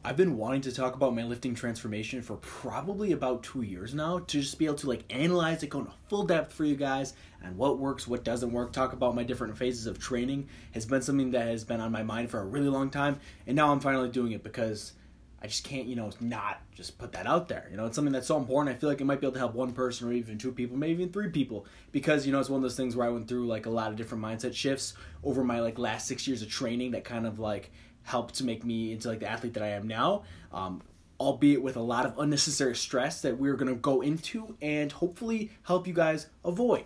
I've been wanting to talk about my lifting transformation for probably about 2 years now, to just be able to like analyze it, go into full depth for you guys, and what works, what doesn't work, talk about my different phases of training has been something that has been on my mind for a really long time, and now I'm finally doing it because I just can't, not just put that out there. It's something that's so important. I feel like it might be able to help one person or even two people, maybe even three people, because, it's one of those things where I went through like a lot of different mindset shifts over my like last 6 years of training that kind of like helped to make me into like the athlete that I am now, albeit with a lot of unnecessary stress that we're going to go into and hopefully help you guys avoid.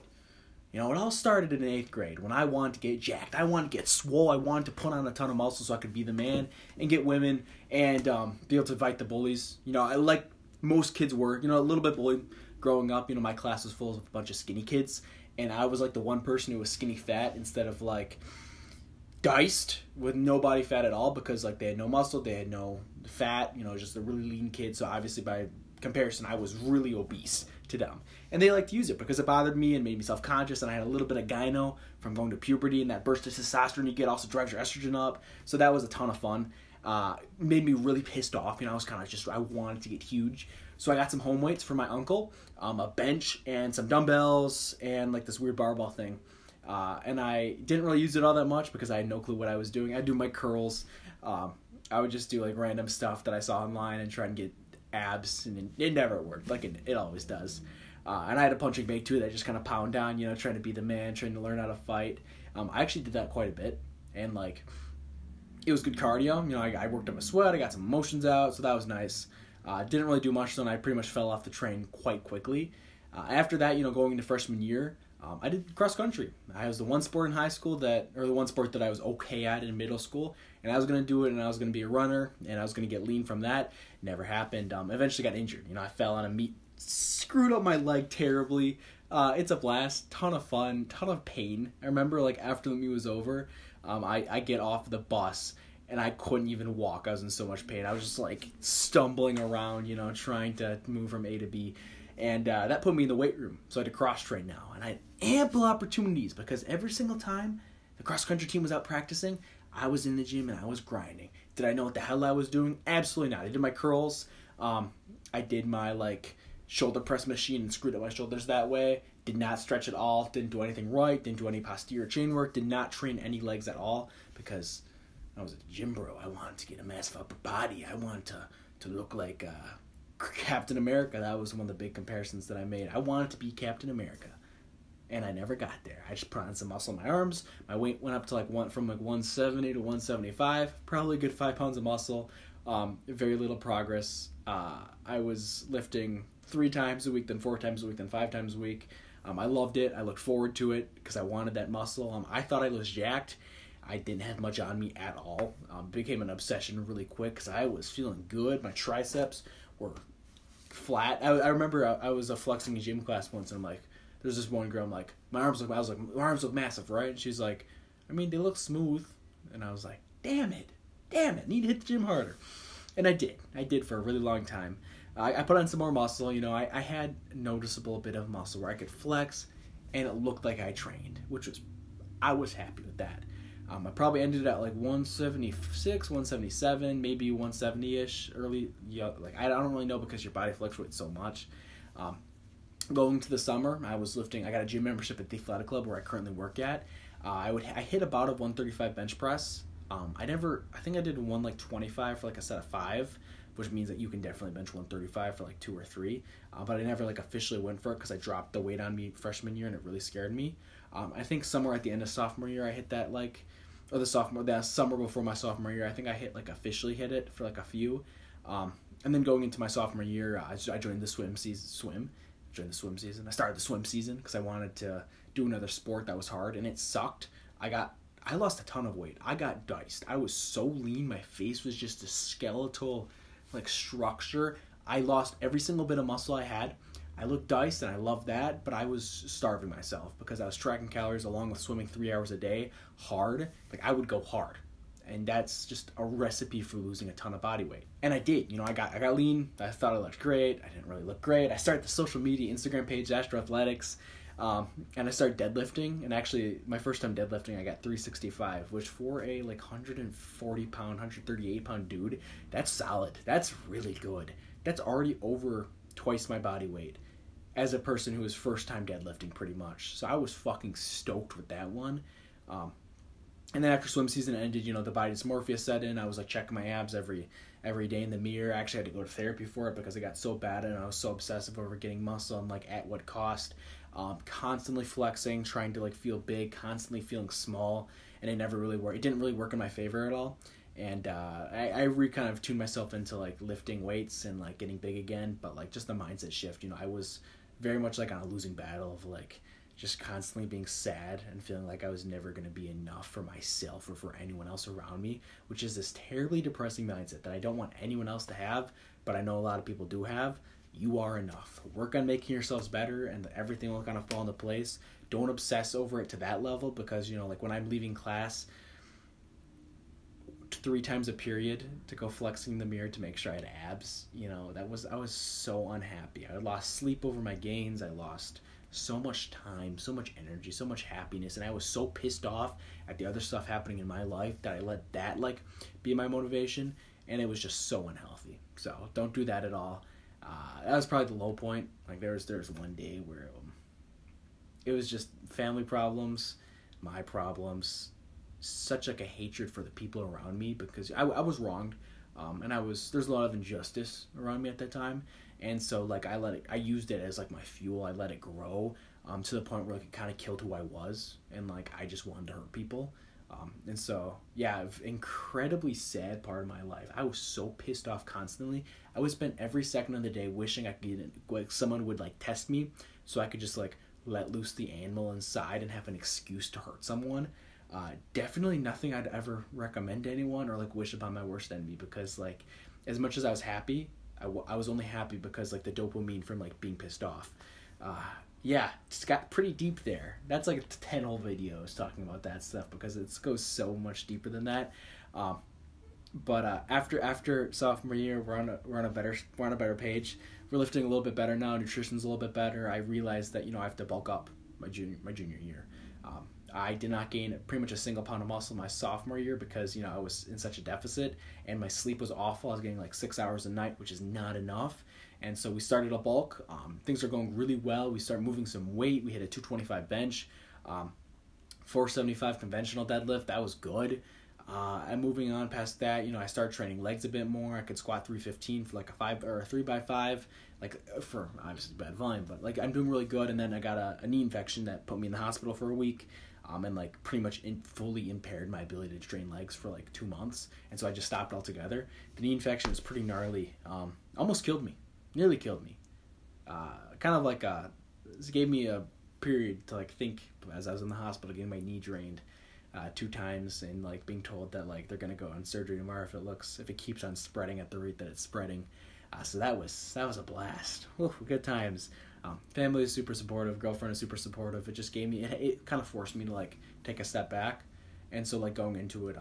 It all started in 8th grade when I wanted to get jacked. I wanted to get swole. I wanted to put on a ton of muscle so I could be the man and get women and be able to fight the bullies. I like most kids were, a little bit bullied growing up. My class was full of a bunch of skinny kids, and I was like the one person who was skinny fat instead of like diced with no body fat at all, because like they had no muscle, they had no fat, just a really lean kid. So obviously by comparison, I was really obese to them. And they liked to use it because it bothered me and made me self-conscious, and I had a little bit of gyno from going to puberty, and that burst of testosterone you get also drives your estrogen up. So that was a ton of fun. Made me really pissed off. I was kind of just, I wanted to get huge. So I got some home weights for my uncle, a bench and some dumbbells and like this weird barbell thing. And I didn't really use it all that much because I had no clue what I was doing. I'd do my curls. I would just do like random stuff that I saw online and try and get abs, and it never worked like it always does. And I had a punching bag too that I just kind of pound down, trying to be the man, trying to learn how to fight. I actually did that quite a bit, and like it was good cardio. I worked up a sweat, I got some emotions out, so that was nice. Didn't really do much, so I pretty much fell off the train quite quickly. After that, going into freshman year, I did cross country. I was the one sport in high school the one sport that I was okay at in middle school, and I was going to do it, and I was going to be a runner, and I was going to get lean from that. Never happened. Eventually got injured. I fell on a meet, screwed up my leg terribly. It's a blast, ton of fun, ton of pain. I remember like after the meet was over, I get off the bus, and I couldn't even walk. I was in so much pain. I was just like stumbling around, trying to move from A to B. And that put me in the weight room, so I had to cross-train now. And I had ample opportunities because every single time the cross-country team was out practicing, I was in the gym and I was grinding. Did I know what the hell I was doing? Absolutely not. I did my curls. I did my like shoulder press machine and screwed up my shoulders that way. Did not stretch at all. Didn't do anything right. Didn't do any posterior chain work. Did not train any legs at all because I was a gym bro. I wanted to get a massive upper body. I wanted to look like Captain America. That was one of the big comparisons that I made. I wanted to be Captain America, and I never got there. I just put on some muscle in my arms. My weight went up to from 170 to 175, probably a good 5 pounds of muscle. Very little progress. I was lifting 3 times a week, then 4 times a week, then 5 times a week. I loved it. I looked forward to it because I wanted that muscle. I thought I was jacked. I didn't have much on me at all. Became an obsession really quick because I was feeling good. My triceps were flat. I remember I was flexing a gym class once, and I'm like, there's this one girl, I'm like, my arms look massive, right? And she's like, I mean, they look smooth. And I was like, damn it, need to hit the gym harder. And I did for a really long time. I put on some more muscle. I had a noticeable bit of muscle where I could flex, and it looked like I trained, I was happy with that. I probably ended at like 176, 177, maybe 170-ish early. Like I don't really know because your body fluctuates so much. Going to the summer, I got a gym membership at the Athletic Club where I currently work at. I hit about a 135 bench press. I think I did one like 25 for like a set of 5, which means that you can definitely bench 135 for like 2 or 3. But I never like officially went for it because I dropped the weight on me freshman year and it really scared me. I think somewhere at the end of sophomore year I hit that that summer before my sophomore year, I think I officially hit it for like a few. And then going into my sophomore year, I joined the swim season. I started the swim season because I wanted to do another sport that was hard, and it sucked. I lost a ton of weight. I got diced. I was so lean. My face was just a skeletal like structure. I lost every single bit of muscle I had. I looked diced, and I loved that, but I was starving myself because I was tracking calories along with swimming 3 hours a day hard. Like I would go hard, and that's just a recipe for losing a ton of body weight. And I did. I got lean. I thought I looked great. I didn't really look great. I started the social media Instagram page, Astro Athletics. And I started deadlifting, and actually my first time deadlifting I got 365, which for a like 140 pound, 138 pound dude, that's solid. That's really good. That's already over twice my body weight as a person who was first time deadlifting pretty much. So I was fucking stoked with that one. And then after swim season ended, you know, the body dysmorphia set in. I was like checking my abs every day in the mirror. I actually had to go to therapy for it because it got so bad and I was so obsessive over getting muscle and like at what cost. Constantly flexing, trying to like feel big, constantly feeling small, and it never really worked. It didn't really work in my favor at all. And I kind of tuned myself into like lifting weights and like getting big again, but like just the mindset shift. You know, I was very much like on a losing battle of like just constantly being sad and feeling like I was never going to be enough for myself or for anyone else around me, which is this terribly depressing mindset that I don't want anyone else to have, but I know a lot of people do have. You are enough. Work on making yourselves better and everything will kind of fall into place. Don't obsess over it to that level because, you know, like when I'm leaving class 3 times a period to go flexing in the mirror to make sure I had abs, you know, I was so unhappy. I lost sleep over my gains. I lost so much time, so much energy, so much happiness, and I was so pissed off at the other stuff happening in my life that I let that like be my motivation, and it was just so unhealthy. So don't do that at all. That was probably the low point. Like there was one day where it was just family problems, my problems, such like a hatred for the people around me because I was wronged, and there's a lot of injustice around me at that time. And so, like, I used it as, like, my fuel. I let it grow to the point where, like, it kind of killed who I was. And, like, I just wanted to hurt people. And so, yeah, incredibly sad part of my life. I was so pissed off constantly. I would spend every second of the day wishing I could get, like, someone would, like, test me so I could just, like, let loose the animal inside and have an excuse to hurt someone. Definitely nothing I'd ever recommend to anyone or, like, wish upon my worst enemy because, like, as much as I was happy, I was only happy because, like, the dopamine from, like, being pissed off. Yeah, it's got pretty deep there. That's, like, 10 whole videos talking about that stuff because it goes so much deeper than that. But after sophomore year, we're on a better page. We're lifting a little bit better now. Nutrition's a little bit better. I realized that, you know, I have to bulk up my junior year. I did not gain pretty much a single pound of muscle my sophomore year because, you know, I was in such a deficit and my sleep was awful. I was getting like 6 hours a night, which is not enough. And so we started a bulk. Things are going really well. We started moving some weight. We hit a 225 bench, 475 conventional deadlift. That was good. And moving on past that, you know, I started training legs a bit more. I could squat 315 for like a 5 or a 3x5, like for obviously bad volume, but like I'm doing really good. And then I got a knee infection that put me in the hospital for a week. And like pretty much fully impaired my ability to train legs for like 2 months. And so I just stopped altogether. The knee infection was pretty gnarly. Almost killed me. Nearly killed me. Kind of like this gave me a period to like think as I was in the hospital getting my knee drained 2 times and like being told that like they're going to go on surgery tomorrow if it keeps on spreading at the rate that it's spreading. So that was a blast. Ooh, good times. Family is super supportive. Girlfriend is super supportive. It just gave me, it kind of forced me to like take a step back. And so like going into it,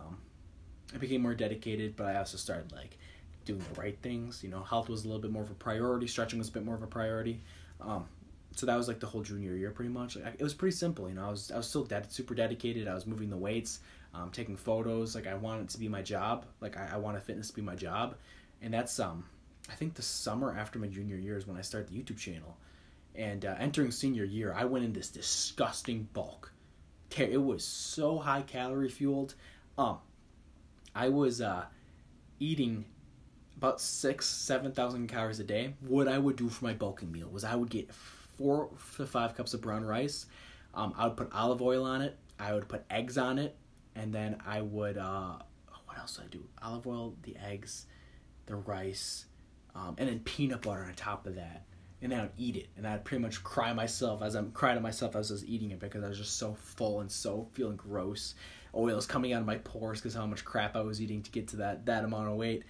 I became more dedicated, but I also started like doing the right things. You know, health was a little bit more of a priority. Stretching was a bit more of a priority. So that was like the whole junior year pretty much. It was pretty simple. You know, I was still super dedicated. I was moving the weights, taking photos. Like I wanted it to be my job. Like I wanted fitness to be my job. And that's, I think the summer after my junior year is when I started the YouTube channel. And entering senior year, I went in this disgusting bulk. It was so high calorie fueled. I was eating about 7,000 calories a day. What I would do for my bulking meal was I would get 4 to 5 cups of brown rice. I would put olive oil on it. I would put eggs on it. And then I would, what else did I do? Olive oil, the eggs, the rice, and then peanut butter on top of that. And then I'd eat it, and I'd pretty much cry to myself as I was eating it because I was just so full and so feeling gross. Oils coming out of my pores because how much crap I was eating to get to that amount of weight.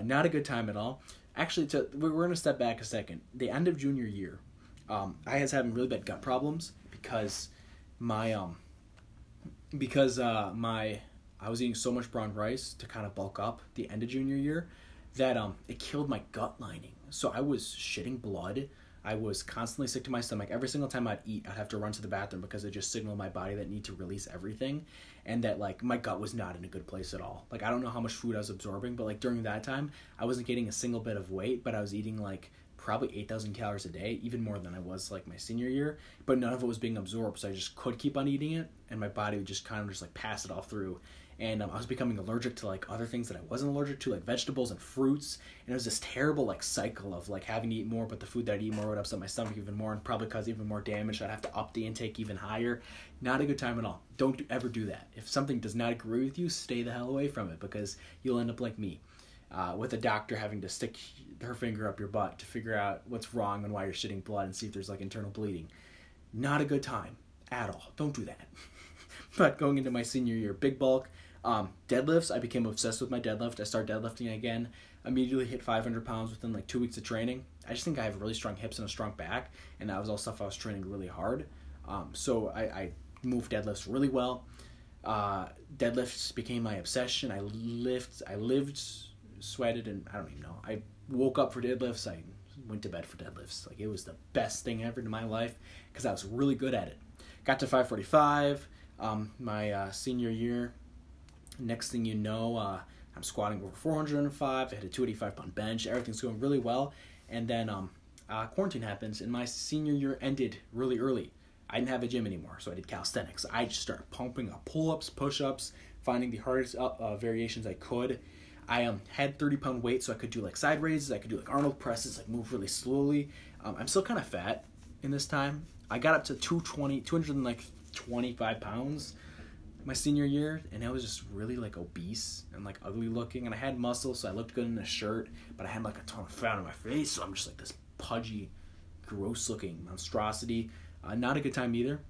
Not a good time at all. Actually, we're going to step back a second. The end of junior year, I was having really bad gut problems because I was eating so much brown rice to kind of bulk up the end of junior year that it killed my gut lining. So I was shitting blood. I was constantly sick to my stomach. Every single time I'd eat, I'd have to run to the bathroom because it just signaled my body that I need to release everything, and that like my gut was not in a good place at all. Like I don't know how much food I was absorbing, but like during that time, I wasn't gaining a single bit of weight, but I was eating like probably 8,000 calories a day, even more than I was like my senior year, but none of it was being absorbed, so I just could keep on eating it, and my body would just kind of just like pass it all through. And I was becoming allergic to like other things that I wasn't allergic to, like vegetables and fruits. And it was this terrible like cycle of like having to eat more, but the food that I'd eat more would upset my stomach even more and probably cause even more damage. I'd have to up the intake even higher. Not a good time at all. Don't ever do that. If something does not agree with you, stay the hell away from it, because you'll end up like me, with a doctor having to stick her finger up your butt to figure out what's wrong and why you're shitting blood and see if there's like internal bleeding. Not a good time at all. Don't do that. But going into my senior year, big bulk. Deadlifts, I became obsessed with my deadlift. I started deadlifting again, immediately hit 500 pounds within like 2 weeks of training. I just think I have really strong hips and a strong back, and that was all stuff I was training really hard. So I moved deadlifts really well. Deadlifts became my obsession. I lived, sweated, and I don't even know. I woke up for deadlifts. I went to bed for deadlifts. Like it was the best thing ever in my life because I was really good at it. Got to 545 my senior year. Next thing you know, I'm squatting over 405. I had a 285-pound bench. Everything's going really well. And then quarantine happens, and my senior year ended really early. I didn't have a gym anymore, so I did calisthenics. I just started pumping up pull-ups, push-ups, finding the hardest variations I could. I had 30-pound weight, so I could do like side raises. I could do like Arnold presses, like move really slowly. I'm still kind of fat in this time. I got up to 225 pounds my senior year, and I was just really like obese and like ugly looking, and I had muscle, so I looked good in a shirt, but I had like a ton of fat on my face, so I'm just like this pudgy, gross looking monstrosity. Not a good time either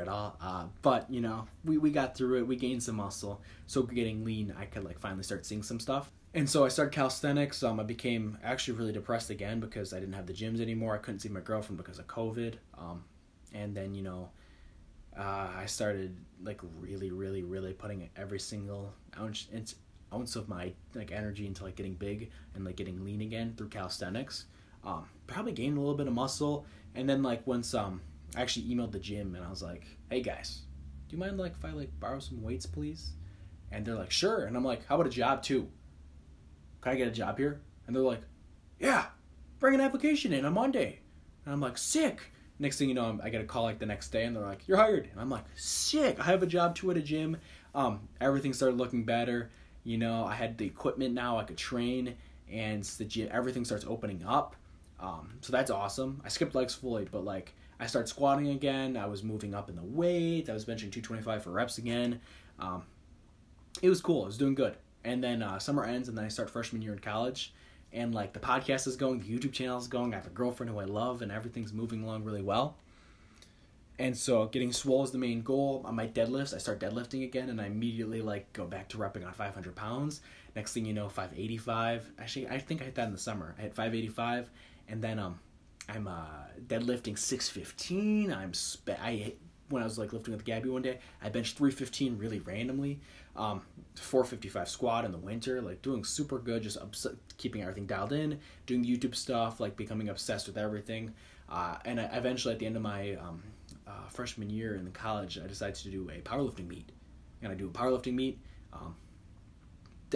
at all, but you know, we got through it. We gained some muscle, so getting lean, I could like finally start seeing some stuff. And so I started calisthenics. I became actually really depressed again because I didn't have the gyms anymore. I couldn't see my girlfriend because of COVID, and then you know, I started like really putting every single ounce of my like energy into like getting big and like getting lean again through calisthenics. Probably gained a little bit of muscle, and then like once I actually emailed the gym and I was like, hey guys, do you mind like if I like borrow some weights please? And they're like, sure. And I'm like, how about a job too? Can I get a job here? And they're like, yeah, bring an application in on Monday. And I'm like, sick. Next thing you know, I get a call like the next day, and they're like, you're hired. And I'm like, sick. I have a job too at a gym. Everything started looking better. You know, I had the equipment now. I could train, and the gym, everything starts opening up. So that's awesome. I skipped legs fully, but like I started squatting again. I was moving up in the weight. I was benching 225 for reps again. It was cool. I was doing good. And then summer ends, and then I start freshman year in college. And like the podcast is going, the YouTube channel is going, I have a girlfriend who I love, and everything's moving along really well. And so getting swole is the main goal. On my deadlifts, I start deadlifting again, and I immediately like go back to repping on 500 pounds. Next thing you know, 585. Actually, I think I hit that in the summer. I hit 585, and then I'm deadlifting 615. When I was like lifting with Gabby one day, I benched 315 really randomly. 455 squat in the winter, like doing super good, just keeping everything dialed in, doing the YouTube stuff, like becoming obsessed with everything. And I eventually, at the end of my freshman year in college, I decided to do a powerlifting meet. And I do a powerlifting meet.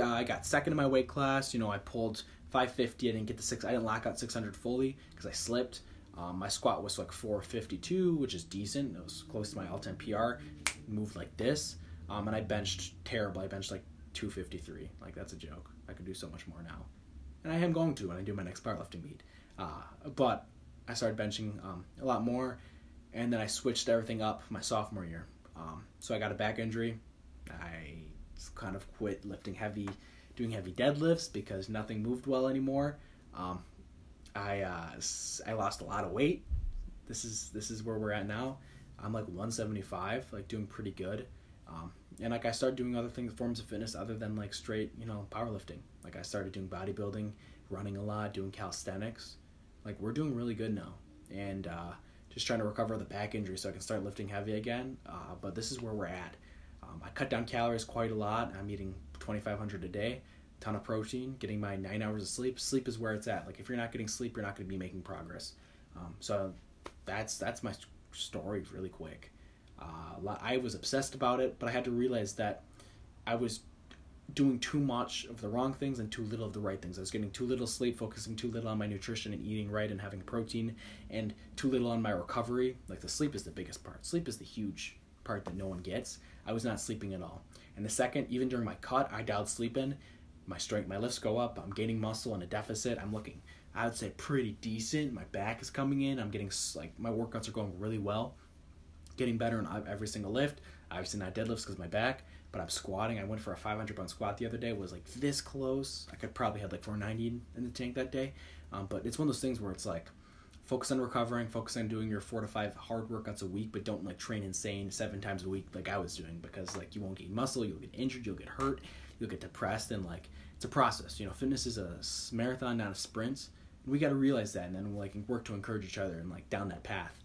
I got second in my weight class. You know, I pulled 550. I didn't lock out 600 fully because I slipped. My squat was like 452, which is decent. It was close to my all-time PR. Moved like this. And I benched terrible. I benched like 253. Like, that's a joke. I could do so much more now. And I am going to when I do my next powerlifting meet. But I started benching a lot more. And then I switched everything up my sophomore year. So I got a back injury. I kind of quit lifting heavy, doing heavy deadlifts because nothing moved well anymore. I lost a lot of weight. This is where we're at now. I'm like 175, like doing pretty good. And like I started doing other forms of fitness other than like straight, you know, powerlifting. Like I started doing bodybuilding, running a lot, doing calisthenics. Like we're doing really good now. And just trying to recover the back injury so I can start lifting heavy again. But this is where we're at. I cut down calories quite a lot. I'm eating 2,500 a day. ton of protein, getting my 9 hours of sleep. Sleep is where it's at. Like if you're not getting sleep, you're not going to be making progress. So that's my story really quick. I was obsessed about it, but I had to realize that I was doing too much of the wrong things and too little of the right things. I was getting too little sleep, focusing too little on my nutrition and eating right and having protein, and too little on my recovery. Like the sleep is the biggest part. Sleep is the huge part that no one gets. I was not sleeping at all. And the second, even during my cut, I dialed sleep in. My strength, my lifts go up. I'm gaining muscle in a deficit. I'm looking, I would say, pretty decent. My back is coming in. I'm getting, like, my workouts are going really well. Getting better in every single lift. Obviously not deadlifts because of my back, but I'm squatting. I went for a 500-pound squat the other day. It was like this close. I could probably have like 490 in the tank that day. But it's one of those things where it's like, focus on recovering, focus on doing your 4 to 5 hard workouts a week, but don't like train insane 7 times a week like I was doing, because like you won't gain muscle, you'll get injured, you'll get hurt, you'll get depressed, and like it's a process. You know, fitness is a marathon, not a sprint. And we got to realize that, and then like work to encourage each other and like down that path,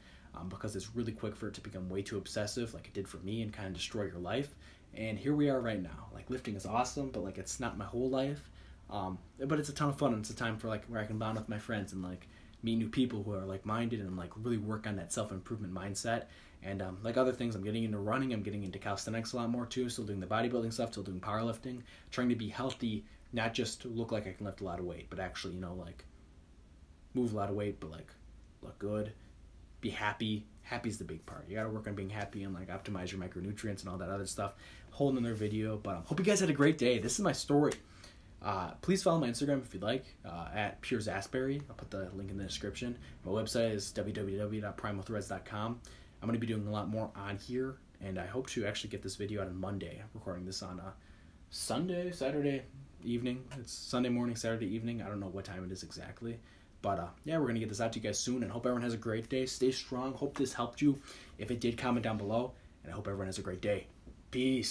because it's really quick for it to become way too obsessive, like it did for me, and kind of destroy your life. And here we are right now. Like lifting is awesome, but like it's not my whole life. But it's a ton of fun, and it's a time for like where I can bond with my friends and like meet new people who are like-minded and like really work on that self-improvement mindset. And like other things, I'm getting into running, I'm getting into calisthenics a lot more too, still doing the bodybuilding stuff, still doing powerlifting, trying to be healthy, not just to look like I can lift a lot of weight, but actually, you know, like move a lot of weight, but like look good, be happy. Happy's the big part. You gotta work on being happy and like optimize your micronutrients and all that other stuff. Whole another video, but hope you guys had a great day. This is my story. Please follow my Instagram if you'd like, at Pure Zasberry. I'll put the link in the description. My website is www.primalthreads.com. I'm going to be doing a lot more on here, and I hope to actually get this video out on Monday. I'm recording this on Saturday evening. It's Sunday morning, Saturday evening. I don't know what time it is exactly. But yeah, we're going to get this out to you guys soon, and hope everyone has a great day. Stay strong. Hope this helped you. If it did, comment down below, and I hope everyone has a great day. Peace.